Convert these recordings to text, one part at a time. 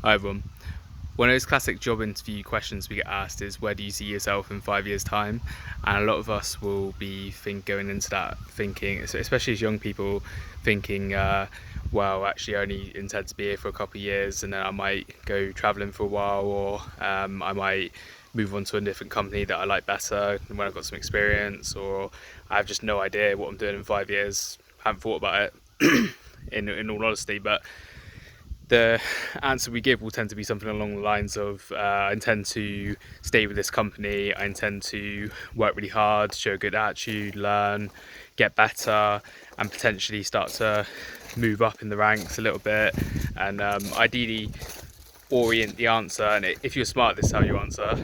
Hi everyone. One of those classic job interview questions we get asked is, where do you see yourself in 5 years' time? And a lot of us will be going into that thinking, especially as young people, thinking, well, actually I only intend to be here for a couple of years and then I might go travelling for a while, or I might move on to a different company that I like better when I've got some experience, or I have just no idea what I'm doing in 5 years. I haven't thought about it in all honesty, but the answer we give will tend to be something along the lines of, I intend to stay with this company, I intend to work really hard, show a good attitude, learn, get better, and potentially start to move up in the ranks a little bit, and ideally orient the answer, and if you're smart, this is how you answer,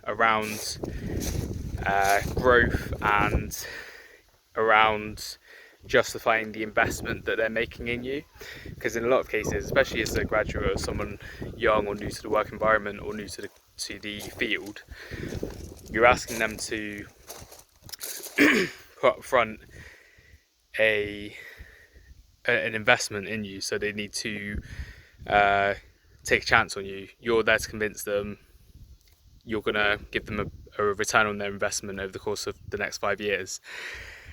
around growth and around justifying the investment that they're making in you. Because in a lot of cases, especially as a graduate or someone young or new to the work environment or new to the field, you're asking them to put up front an investment in you, so they need to take a chance on you. You're there to convince them. You're going to give them a return on their investment over the course of the next 5 years.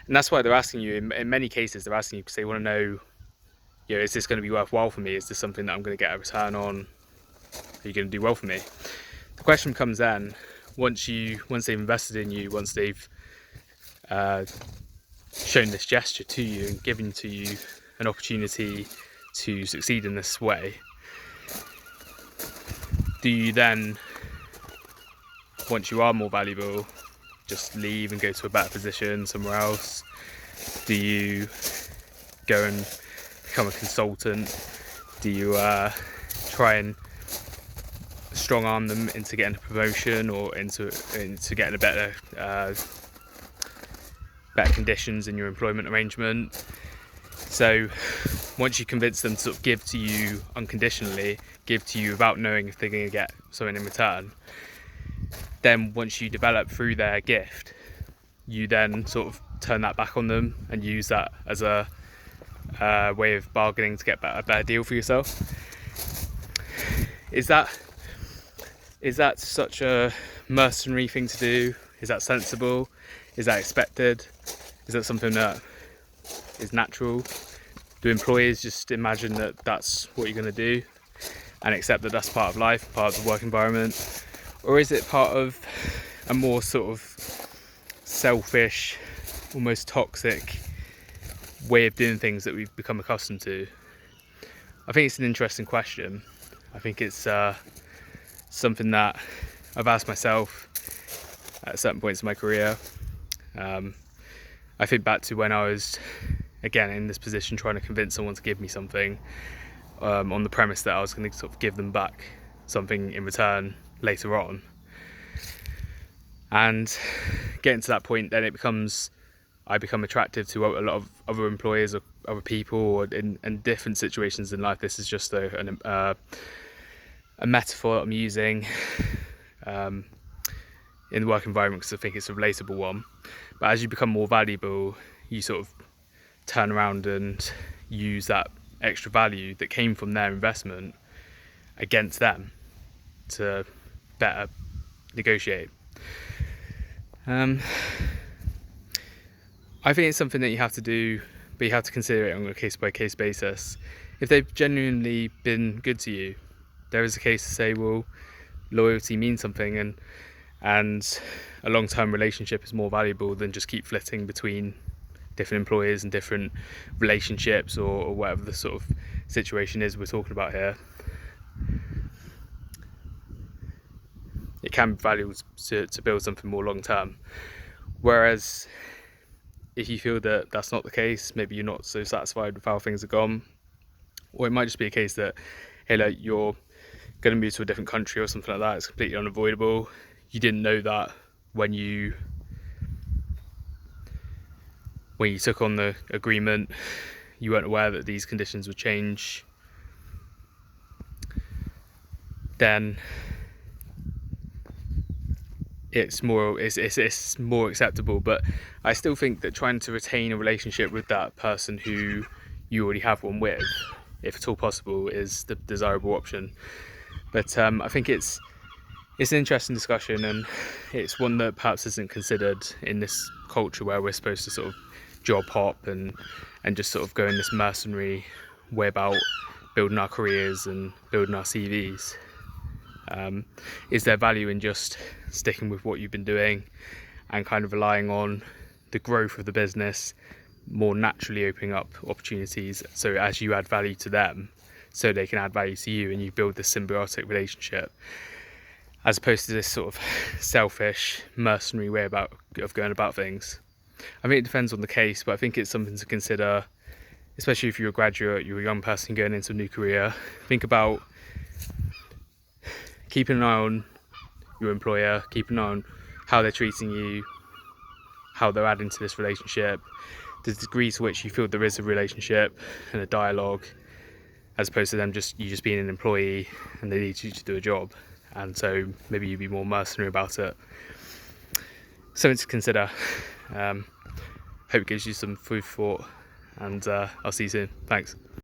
And that's why they're asking you, in many cases, they're asking you because they want to know, is this going to be worthwhile for me? Is this something that I'm going to get a return on? Are you going to do well for me? The question comes then, once they've invested in you, once they've shown this gesture to you and given to you an opportunity to succeed in this way, do you then, once you are more valuable, just leave and go to a better position somewhere else? Do you go and become a consultant? Do you try and strong arm them into getting a promotion or into getting a better conditions in your employment arrangement? So once you convince them to sort of give to you unconditionally, give to you without knowing if they're going to get something in return, then once you develop through their gift, you then sort of turn that back on them and use that as a way of bargaining to get a better deal for yourself. Is that such a mercenary thing to do? Is that sensible? Is that expected? Is that something that is natural? Do employers just imagine that that's what you're going to do and accept that that's part of life, part of the work environment? Or is it part of a more sort of selfish, almost toxic way of doing things that we've become accustomed to? I think it's an interesting question. I think it's something that I've asked myself at certain points in my career. I think back to when I was, again, in this position trying to convince someone to give me something, on the premise that I was going to sort of give them back something in return later on. And getting to that point, then I become attractive to a lot of other employers or other people, or in different situations in life. This is just a metaphor that I'm using in the work environment because I think it's a relatable one. But as you become more valuable, you sort of turn around and use that extra value that came from their investment against them to better negotiate. I think it's something that you have to do, but you have to consider it on a case-by-case basis. If they've genuinely been good to you, there is a case to say, well, loyalty means something, and a long-term relationship is more valuable than just keep flitting between different employers and different relationships, or whatever the sort of situation is we're talking about here. It can be valuable to build something more long-term. Whereas if you feel that that's not the case, maybe you're not so satisfied with how things have gone, or it might just be a case that, hey, like, you're going to move to a different country or something like that, it's completely unavoidable. You didn't know that when you took on the agreement. You weren't aware that these conditions would change. Then it's more acceptable. But I still think that trying to retain a relationship with that person who you already have one with if at all possible, is the desirable option. But I think it's an interesting discussion, and it's one that perhaps isn't considered in this culture where we're supposed to sort of job hop and just sort of go in this mercenary way about building our careers and building our CVs. Is there value in just sticking with what you've been doing and kind of relying on the growth of the business more naturally opening up opportunities, so as you add value to them, so they can add value to you, and you build this symbiotic relationship, as opposed to this sort of selfish, mercenary way of going about things? I think it depends on the case, but I think it's something to consider, especially if you're a graduate, you're a young person going into a new career. Think about keeping an eye on your employer, keep an eye on how they're treating you, how they're adding to this relationship, the degree to which you feel there is a relationship and a dialogue, as opposed to them just being an employee and they need you to do a job, and so maybe you'd be more mercenary about it. Something to consider. Hope it gives you some food for thought, and I'll see you soon. Thanks.